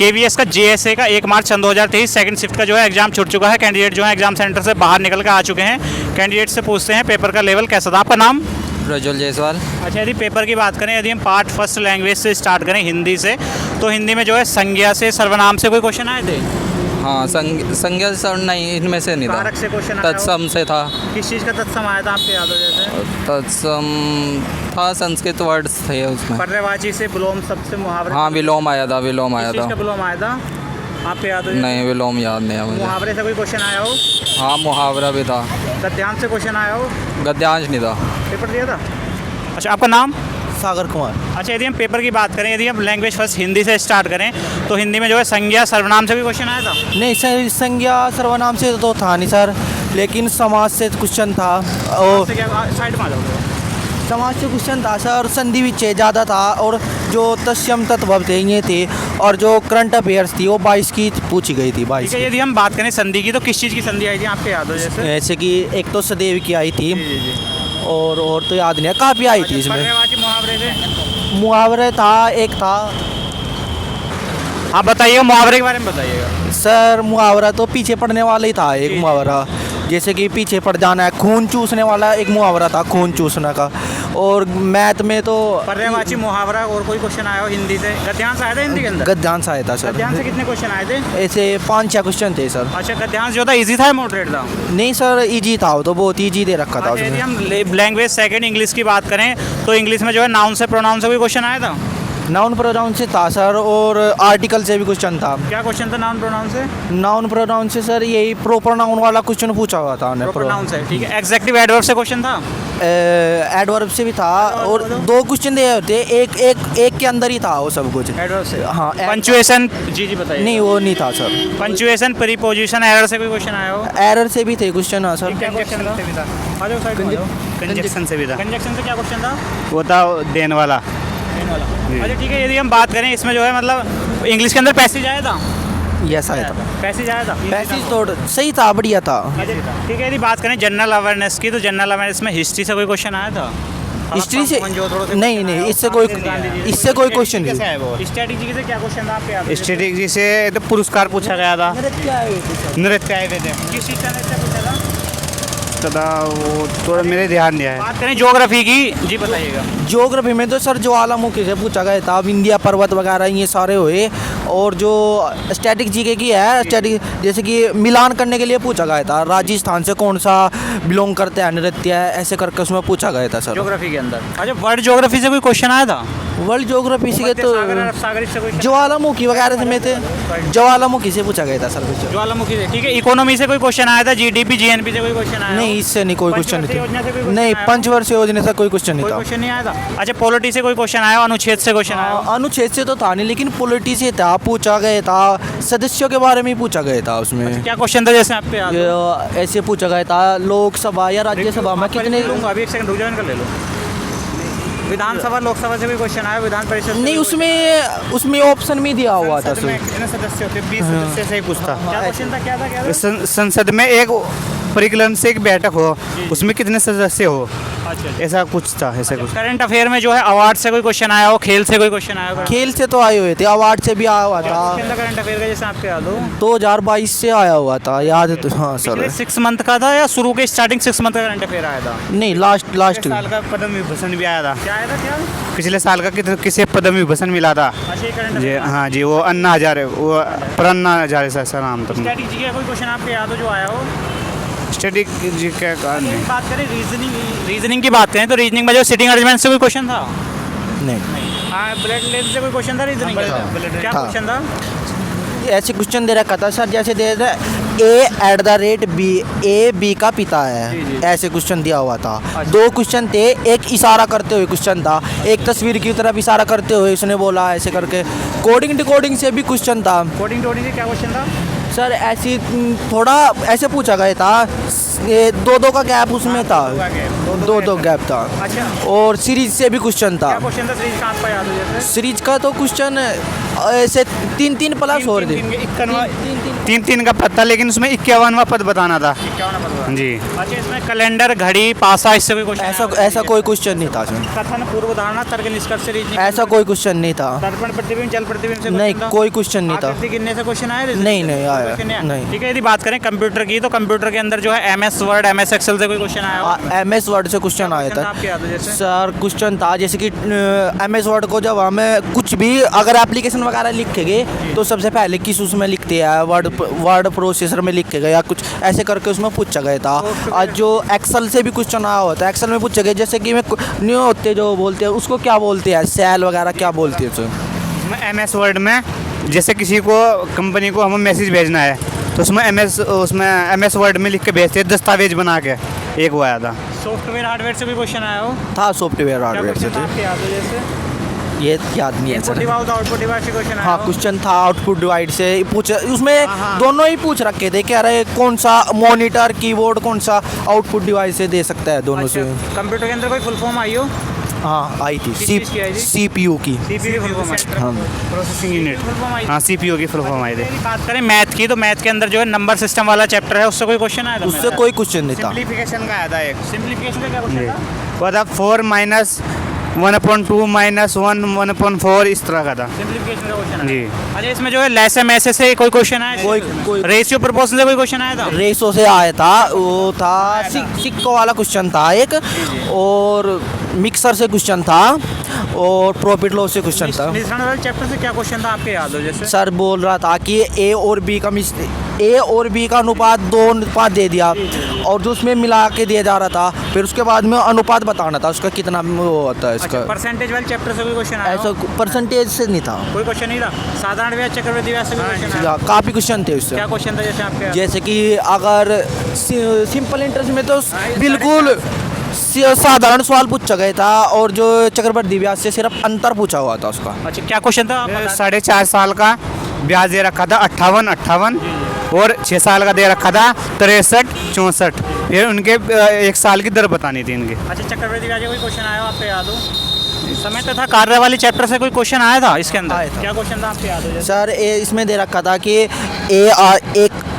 KVS का JSA का 1 मार्च सन 2023 second shift का जो है एग्जाम छूट चुका है। कैंडिडेट जो है एग्जाम सेंटर से बाहर निकल कर आ चुके हैं। कैंडिडेट से पूछते हैं पेपर का लेवल कैसा था। आपका नाम? प्रज्वल जायसवाल। अच्छा, यदि पेपर की बात करें, यदि हम पार्ट फर्स्ट लैंग्वेज से स्टार्ट करें हिंदी से, तो हिंदी में जो है संज्ञा से सर्वनाम से कोई क्वेश्चन आए थे? हाँ, संज्ञा से नहीं, इनमें से नहीं था। कारक से क्वेश्चन आया तत्सम से था। किस चीज़ का तत्सम आया था आपके याद हो? जैसे तत्सम था, संस्कृत वर्ड्स थे उसमें। पर्यायवाची से विलोम शब्द से मुहावरे। हाँ, विलोम आया था, विलोम आया किस चीज़ था। का विलोम आया था आपके याद हो? नहीं, विलोम याद नहीं है मुझे। मुहावरे से कोई क्वेश्चन आया हो? हाँ, मुहावरा भी था। गद्यांश से क्वेश्चन आया हो? गद्यांश नहीं था। पेपर दिया था? अच्छा, आपका नाम? सागर कुमार। अच्छा, यदि हम पेपर की बात करें, यदि हम लैंग्वेज फर्स्ट हिंदी से स्टार्ट करें, तो हिंदी में जो है संज्ञा सर्वनाम से भी क्वेश्चन आया था? नहीं सर, संज्ञा सर्वनाम से तो था नहीं सर, लेकिन समाज से क्वेश्चन था। और साइड में आ जाओगे। समाज से क्वेश्चन था सर, संधि विच्छेद ज़्यादा था, और जो तत्सम तत्व थे ये थे, और जो करंट अफेयर्स थी वो 22 की पूछी गई थी। 22 ठीक है, यदि हम बात करें संधि की, तो किस चीज़ की संधि आई थी आपके याद हो? जैसे जैसे कि एक तो सदैव की आई थी, जी जी। और तो याद नहीं है, काफ़ी आई थी इसमें। पर्यायवाची मुहावरे से मुहावरे था, एक था आप बताइएगा, मुहावरे के बारे में बताइएगा। सर। मुहावरा तो पीछे पड़ने वाला ही था एक मुहावरा, जैसे कि पीछे पड़ जाना है, खून चूसने वाला एक मुहावरा था, खून चूसने का। और मैथ में तो पर्यायवाची मुहावरा और कोई क्वेश्चन आया हो हिंदी से? गद्यांश आया था हिंदी के अंदर? गद्यांश आया था सर। गद्यांश से कितने क्वेश्चन आए थे? ऐसे 5-6 क्वेश्चन थे सर। अच्छा, गद्यांश जो था इजी था या मॉडरेट था? नहीं सर, इजी था, वो तो बहुत इजी दे रखा था अच्छा, यदि उसमें। हम लैंग्वेज सेकंड इंग्लिश की बात करें, तो इंग्लिश में जो है नाउन से प्रोनाउन से कोई क्वेश्चन आया था? नाउन प्रोनाउन से था सर, और आर्टिकल से भी क्वेश्चन था। क्या क्वेश्चन था नाउन प्रोनाउन से? नाउन प्रोनाउन से सर यही प्रोपर नाउन वाला क्वेश्चन पूछा हुआ था उन्हें। प्रोनाउन से, ठीक है। एग्जेक्टिव एडवर्ब से क्वेश्चन था? एडवर्ब से भी था, और 2 क्वेश्चन दिए होते, एक के अंदर ही था वो सब कुछ। एडवर्ब से, हाँ। पंचुएशन, जी जी बताइए। नहीं, वो नहीं था सर। पंचुएशन, प्रीपोजिशन, एरर से कोई क्वेश्चन आया हो? एरर से भी थे क्वेश्चन। हाँ सर। कंजक्शन से भी था। आ जाओ साइड में आ जाओ। कंजक्शन से भी था। कंजक्शन से क्या क्वेश्चन था? वो था देन वाला। अच्छा, ठीक है, यदि हम बात करें इसमें जो है मतलब इंग्लिश के अंदर पैसेज आया था? यस आया था। पैसेज आया था? पैसेज तो सही था, बढ़िया था। अच्छा, ठीक है, यदि बात करें जनरल अवेयरनेस की, तो जनरल अवेयरनेस में हिस्ट्री से कोई क्वेश्चन आया था? हिस्ट्री से नहीं, इससे कोई क्वेश्चन नहीं। स्ट्रेटेजी से क्या क्वेश्चन था आपके याद? स्ट्रेटेजी से तो पुरस्कार पूछा गया था। नृत्य आए हुए थे किस चीज़ का नृत्य पूछा था? तथा वो थोड़ा मेरे ध्यान दिया है। बात करें ज्योग्राफी की, जी बताइएगा। ज्योग्राफी में तो सर ज्वालामुखी से पूछा गया था, विंध्या पर्वत वगैरह ये सारे हुए। और जो स्टैटिक जीके की है, स्टैटिक जैसे कि मिलान करने के लिए पूछा गया था, राजस्थान से कौन सा बिलोंग करते हैं नृत्य, ऐसे करके उसमें पूछा गया था सर, ज्योग्राफी के अंदर। अच्छा, वर्ल्ड ज्योग्राफी से कोई क्वेश्चन आया था? वर्ल्ड ज्योग्राफी से तो सागर से कोई ज्वालामुखी वगैरह से में थे, ज्वालामुखी से पूछा गया था सर कुछ। ज्वालामुखी से, ठीक है। इकोनॉमी से कोई क्वेश्चन आया था? जीडीपी, जीएनपी से कोई क्वेश्चन आया? नहीं, इससे नहीं कोई क्वेश्चन पंचवर्षीय योजना से कोई नहीं। question नहीं, आया? पंचवर्षीय योजना से कोई क्वेश्चन नहीं कोई था। क्वेश्चन नहीं आया था। अच्छा, पॉलिटी से कोई क्वेश्चन आया? अनुच्छेद से क्वेश्चन आया? अनुच्छेद से तो था नहीं, लेकिन पॉलिटी से था, पूछा गया था, सदस्यों के बारे में ही पूछा गया था उसमें। क्या क्वेश्चन था जैसे आपके याद हो? ऐसे पूछा गया था, लोकसभा या राज्यसभा में कितने। लूंगा अभी, एक सेकंड रुक जाओ, इनका ले लो। विधानसभा, लोकसभा से भी क्वेश्चन आया? विधान परिषद से नहीं, उसमें ऑप्शन में दिया हुआ था संसद में कितने सदस्य होते? 20 सदस्य से ही पूछता। क्या क्वेश्चन था? क्या था? संसद में एक परिक्लम से एक बैठक हो, उसमें कितने सदस्य हो, अच्छा, ऐसा कुछ था। ऐसा कुछ करंट अफेयर में जो है अवार्ड से कोई क्वेश्चन आया हो? खेल से कोई क्वेश्चन आया हो? खेल से तो आए हुए थे, अवार्ड से भी आया हुआ था। करंट अफेयर का जैसे आपके याद हो? 2022 से आया हुआ था, याद है तो। हाँ सर। 6 मंथ का था या शुरू के स्टार्टिंग 6 मंथ का करंट अफेयर आया था? नहीं, लास्ट साल का पद्म विभूषण भी आया था। क्या आया था? क्या? पिछले साल का किसे पद्म विभूषण मिला था? अच्छा, ये करंट जी अफेयर। हाँ जी, वो अन्ना हजारे, वो प्रन्ना हजारे सर नाम था। स्ट्रैटेजी का कोई क्वेश्चन आपके याद हो जो आया हो? स्टडी जी क्या कारण है? बात करें रीजनिंग की बात करें, तो रीजनिंग में जो सिटिंग अरेंजमेंट से कोई क्वेश्चन था? नहीं। हाँ, ब्लड लेंथ से कोई क्वेश्चन था रीजनिंग का? क्या था। क्वेश्चन था? ऐसे क्वेश्चन दे रखा था सर, जैसे दे रहा A@B, A B का पिता है, ऐसे क्वेश्चन दिया हुआ था। 2 क्वेश्चन थे, एक इशारा करते हुए क्वेश्चन था, एक तस्वीर की तरफ इशारा करते हुए उसने बोला, ऐसे करके। कोडिंग डिकोडिंग से भी क्वेश्चन था। कोडिंग टोडिंग से क्या क्वेश्चन था? सर ऐसी थोड़ा ऐसे पूछा गया था, ये 2-2 का गैप उसमें था, 2-2 गैप था। अच्छा, और सीरीज से भी क्वेश्चन था। क्या क्वेश्चन था सीरीज का आपका याद हो? जैसे सीरीज का तो क्वेश्चन ऐसे 3-3 प्लस और दे। तीन तीन का पद था, लेकिन उसमें 51वां पद बताना था जी। अच्छा, इसमें कैलेंडर, घड़ी, पासा, इससे कोई क्वेश्चन ऐसा कोई क्वेश्चन नहीं था इसमें। कथन, पूर्व धारणा, तर्क, निष्कर्ष, रीजनिंग, ऐसा कोई क्वेश्चन नहीं था। दर्पण प्रतिबिंब, जल प्रतिबिंब से नहीं, question था? कोई क्वेश्चन नहीं था। आकृति गिनने से क्वेश्चन आया? नहीं, नहीं आया, Question नहीं। ठीक है, यदि बात करें कंप्यूटर की, तो कंप्यूटर के अंदर जो है MS वर्ड, MS एक्सेल से कोई क्वेश्चन आया हो? MS वर्ड से क्वेश्चन आया था आपके याद है जैसे? सर। क्वेश्चन था जैसे कि MS वर्ड को जब हमें कुछ भी अगर एप्लीकेशन वगैरह लिखेंगे तो सबसे पहले किस उसमें लिखते हैं, वर्ड प्रोसेसर में लिखेगा या कुछ ऐसे करके उसमें पूछा गया था। और जो एक्सेल से भी क्वेश्चन आया होता है, एक्सेल में पूछा गया जैसे कि न्यू होते जो बोलते हैं उसको क्या बोलते हैं, सेल वगैरह क्या बोलते हैं सर। MS वर्ड में जैसे किसी को कंपनी को हमें मैसेज भेजना है तो उसमें MS वर्ड में लिख के भेजते हैं, दस्तावेज बना के। एक वो आया था। सॉफ्टवेयर हार्डवेयर से भी क्वेश्चन आया हो? था सॉफ्टवेयर हार्डवेयर से क्या थे। आपके याद है जैसे? ये याद नहीं है input sir. Device, output device से क्वेश्चन आया हाँ, हो? क्वेश्चन था आउटपुट डिवाइड से पूछे, उसमें हाँ। दोनों ही पूछ रखे थे कि अरे कौन सा मॉनिटर कीबोर्ड कौन सा आउटपुट डिवाइस से दे सकता है दोनों से। अच्छा, कंप्यूटर के अंदर कोई फुल फॉर्म आई हो? हाँ आई थी, किस चीज़ की आई थी? CPU की। CPU की फुल फॉर्म आई? हाँ processing unit. Full form I? हाँ, CPU की फुल फॉर्म आई थी। यदि बात करें मैथ की, तो मैथ के अंदर जो है नंबर सिस्टम वाला चैप्टर है, उससे कोई क्वेश्चन आया था? उससे कोई क्वेश्चन नहीं था। सिंप्लीफिकेशन का आया था एक। सिंप्लीफिकेशन का क्या क्वेश्चन था? वो था 4 माइनस 1/2 माइनस 1 1/4, इस तरह का था सिंप्लीफिकेशन का क्वेश्चन जी। अच्छा, इसमें जो है लेस एम ऐसे से कोई क्वेश्चन आया? कोई रेशियो प्रोपोर्शन से कोई क्वेश्चन आया था? रेसो से आया था, वो था सिक्को वाला क्वेश्चन था एक, और मिक्सर से क्वेश्चन था, और प्रॉफिट लॉस से क्वेश्चन था। मिश्रण वाले चैप्टर से क्या क्वेश्चन था आपके याद हो जैसे? सर बोल रहा था कि ए और बी का अनुपात 2 अनुपात दे दिया, और जो उसमें मिला के दिया जा रहा था, फिर उसके बाद में अनुपात बताना था उसका कितना वो होता है इसका। परसेंटेज वाले चैप्टर से कोई क्वेश्चन आया ऐसा हो? परसेंटेज से नहीं था। कोई क्वेश्चन नहीं था। साधारण ब्याज, चक्रवृद्धि ब्याज से कोई क्वेश्चन आया? काफ़ी क्वेश्चन थे उससे। क्या क्वेश्चन था जैसे आपके याद? जैसे कि अगर सिंपल इंटरेस्ट में तो बिल्कुल साधारण सवाल पूछा गया था, और जो चक्रवृद्धि ब्याज से सिर्फ अंतर पूछा हुआ था उसका। अच्छा, क्या क्वेश्चन था? 4.5 साल का ब्याज दे रखा था 58, और 6 साल का दे रखा था 63, 64। फिर उनके 1 साल की दर बतानी थी इनकी। अच्छा, चक्रवृद्धि ब्याज का कोई क्वेश्चन आया हो आपको याद हो? समय तथा कार्य वाले चैप्टर से कोई क्वेश्चन आया था इसके अंदर? आया था। क्या क्वेश्चन था आपके याद हो जैसे? सर इसमें दे रखा था कि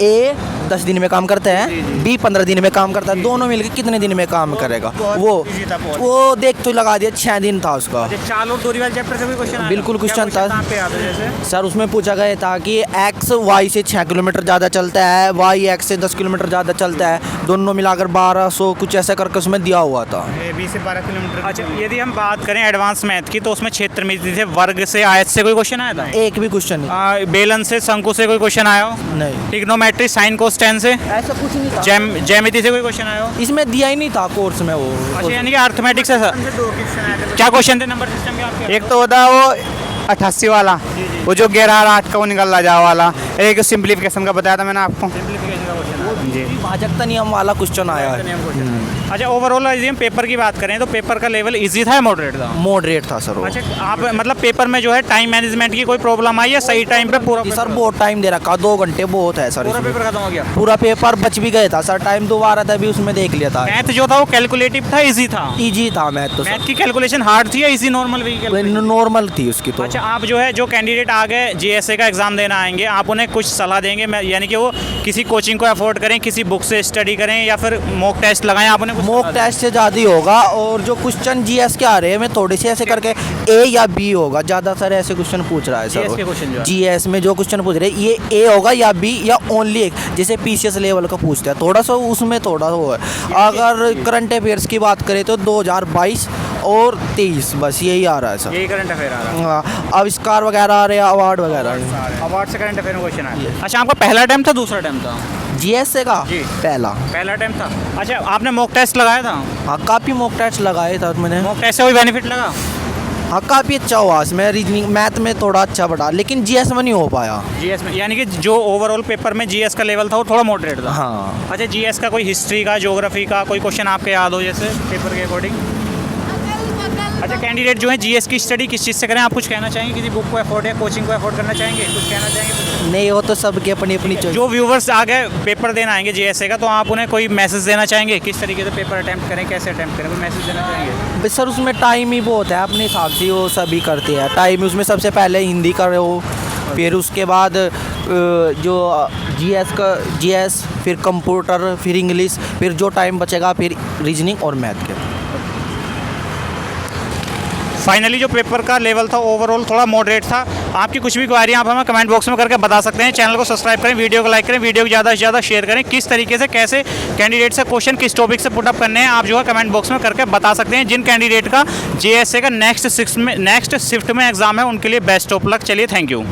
ए 10 दिन में काम करता है, बी 15 दिन में काम करता है, दोनों मिलकर कितने दिन में काम करेगा, वो देख तो लगा दिया 6 दिन था उसका। अच्छा, चाल और दूरी वाले चैप्टर से कोई क्वेश्चन आया था? बिल्कुल क्या क्वेश्चन था। आपके याद हो जैसे? सर उसमें पूछा गया था कि एक्स वाई से 6 किलोमीटर ज़्यादा चलता है, वाई एक्स से 10 किलोमीटर ज़्यादा चलता है, दोनों मिलाकर 1200 कुछ ऐसा करके उसमें दिया हुआ था। 20 से 12 किलोमीटर। अच्छा, यदि हम बात करें एडवांस मैथ की, तो उसमें क्षेत्र में थे, वर्ग से, आयत से कोई क्वेश्चन आया था? एक भी क्वेश्चन नहीं। बेलन से, शंकु से कोई क्वेश्चन आया हो? नहीं, ट्रिग्नोमेट्री, साइन कोस टेन से, ऐसा कुछ नहीं था। ज्यामिति से कोई क्वेश्चन आया हो? इसमें दिया ही नहीं था कोर्स में वो। अच्छा, यानी कि अर्थमेटिक्स से क्या क्वेश्चन थे नंबर सिस्टम के आपके? एक तो होता वो 88 वाला, वो जो 11/8 का वो निकल रहा जा वाला। एक सिंप्लीफिकेशन का बताया था मैंने आपको जी। भाजकता नियम वाला क्वेश्चन आया है। अच्छा, ओवरऑल यदि हम पेपर की बात करें तो पेपर का लेवल इजी था या मॉडरेट था? मॉडरेट था सर वो। अच्छा, आप मतलब पेपर में जो है टाइम मैनेजमेंट की कोई प्रॉब्लम आई या सही टाइम पे पूरा सर बहुत टाइम दे रखा, 2 घंटे बहुत है सर। पूरा इसमें पेपर खत्म हो गया? पूरा पेपर बच भी गया था सर, टाइम दोबारा था भी उसमें देख लिया था। मैथ जो था वो कैलकुलेटिव था, इजी था? इजी था मैथ तो मैथ की कैलकुलेशन हार्ड थी या इजी नॉर्मल सर, नॉर्मल थी उसकी तो। अच्छा, आप जो है जो कैंडिडेट आ गए जीएसए का एग्जाम देना आएंगे, आप उन्हें कुछ सलाह देंगे? यानी कि वो किसी कोचिंग को अफोर्ड करें, किसी बुक से स्टडी करें, या फिर मॉक टेस्ट लगाएं? आप उन्हें मॉक टेस्ट से ज़्यादा ही होगा, और जो क्वेश्चन जीएस के आ रहे हैं मैं थोड़े से ऐसे करके ए या बी होगा, ज़्यादा सारे ऐसे क्वेश्चन पूछ रहा है GS के सर। क्वेश्चन जो है? जीएस में जो क्वेश्चन पूछ रहे हैं ये ए होगा या बी या ओनली एक, जैसे पीसीएस लेवल का पूछते हैं, थोड़ा सा उसमें थोड़ा वो है। अगर करंट अफेयर्स की बात करें तो 2022 और 23 बस यही आ रहा है सर। यही करंट अफेयर आ रहा है? हाँ, आविष्कार वगैरह आ रहे हैं, अवार्ड वगैरह। अवार्ड से करंट अफेयर में क्वेश्चन आया? अच्छा, आपका पहला टाइम था दूसरा टाइम था? जीएस का जी। पहला टाइम था। अच्छा, आपने मॉक टेस्ट लगाया था? हाँ, काफ़ी मॉक टेस्ट लगाए था मैंने। मॉक टेस्ट से कोई बेनिफिट लगा? हाँ, काफ़ी अच्छा हुआ इसमें, रीजनिंग मैथ में थोड़ा अच्छा बढ़ा, लेकिन जीएस में नहीं हो पाया। जीएस में यानी कि जो ओवरऑल पेपर में जीएस का लेवल था वो थोड़ा मॉडरेट था? हाँ। अच्छा, जीएस का कोई हिस्ट्री का, ज्योग्राफी का कोई क्वेश्चन आपके याद हो जैसे पेपर के अकॉर्डिंग? अच्छा, कैंडिडेट जो है जीएस की स्टडी किस चीज़ से करें, आप कुछ कहना चाहेंगे? किसी बुक को अफोर्ड या कोचिंग को अफोर्ड करना चाहेंगे? कुछ कहना चाहेंगे? नहीं, वो तो सबकी अपनी अपनी चॉइस। जो व्यूवर्स आगे पेपर देना आएंगे जीएसए का, तो आप उन्हें कोई मैसेज देना चाहेंगे? किस तरीके से पेपर अटैम्प्ट करें, कैसे अटैम्प्ट करें, कोई मैसेज देना चाहेंगे? सर उसमें टाइम ही बहुत है, अपने हिसाब से वो सभी करते हैं। टाइम उसमें सबसे पहले हिंदी करो, फिर उसके बाद जो जीएस, फिर कंप्यूटर, फिर इंग्लिश, फिर जो टाइम बचेगा फिर रीजनिंग और मैथ के। फाइनली जो पेपर का लेवल था ओवरऑल थोड़ा मॉडरेट था। आपकी कुछ भी क्वारी आप हमें कमेंट बॉक्स में करके बता सकते हैं। चैनल को सब्सक्राइब करें, वीडियो को लाइक करें, वीडियो को ज़्यादा से ज़्यादा शेयर करें। किस तरीके से कैसे कैंडिडेट से क्वेश्चन किस टॉपिक से पुटअप करने हैं आप जो है कमेंट बॉक्स में करके बता सकते हैं। जिन कैंडिडेट का जेएसए का नेक्स्ट शिफ्ट में एग्जाम है उनके लिए बेस्ट ऑफ लक। चलिए, थैंक यू।